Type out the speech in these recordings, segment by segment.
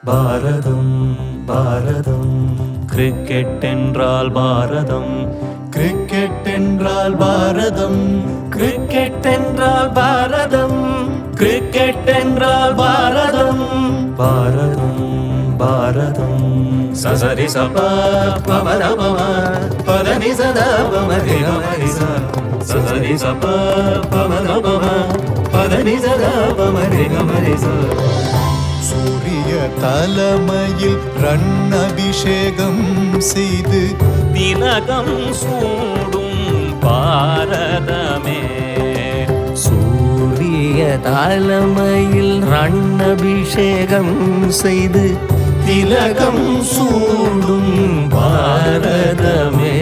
பாரதம் பாரதம் cricket என்றால் பாரதம், cricket என்றால் பாரதம், cricket என்றால் பாரதம், கிரிக்கெட் என்றால் பாரதம். பாரதம் பாரதம் சசரி சப பமரபம பதனி சதா பமரி கமரி ச சசரி சப பமரபம பதனி சதா பமரி கமரி ச. சூரிய தலைமையில் ரன் அபிஷேகம் செய்து திலகம் சூடும் பாரதமே. சூரிய தலைமையில் ரன் அபிஷேகம் செய்து திலகம் சூடும் பாரதமே.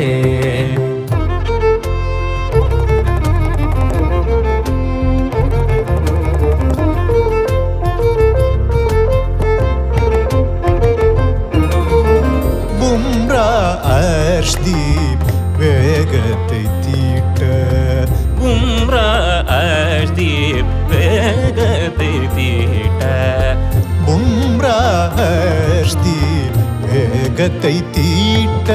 பும்ரா அர்ஷ்தீப் வேகத்தை தீட்ட, பும்ரா அர்ஷ்தீப் வேகத்தை தீட்ட, பும்ரா அர்ஷ்தீப் வேகத்தை தீட்ட.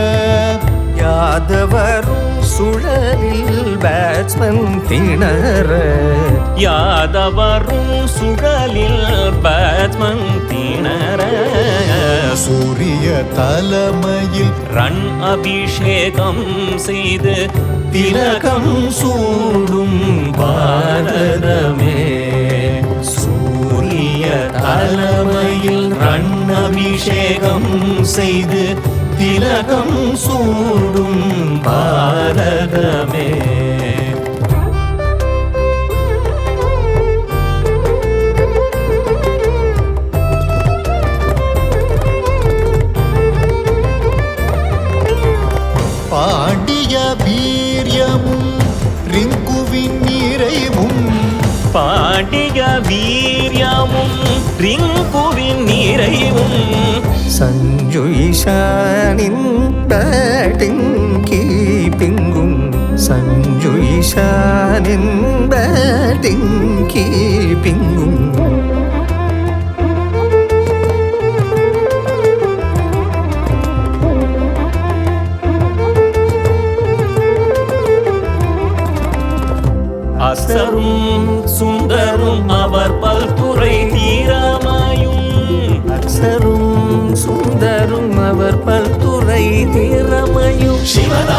யாதவரும் சுழலில் பேட்ஸ்மேன் திணற, யாதவரும் சுழலில் பேட்ஸ்மேன் திணற. சூரிய தலைமையில் ரன் அபிஷேகம் செய்து திலகம் சூடும் பாரதமே. சூரிய தலைமையில் ரன் அபிஷேகம் செய்து திலகம் சூடும் பாரதமே. பாண்டிய வீரியமும் ரிங்குவின் நிறைவும், பாண்டிய வீரியமும் ரிங்குவின் நிறைவும், சஞ்சு இஷானின் பேட்டிங் கீப்பிங்கும், சஞ்சு இஷானின் பேட்டிங் கீப்பிங்கும். அசரும் சுந்தரும் அவர் பல்துறை தீரமாயும், அசரும் சுந்தரும் அவர் பல்துறை திறமையும், சிவதா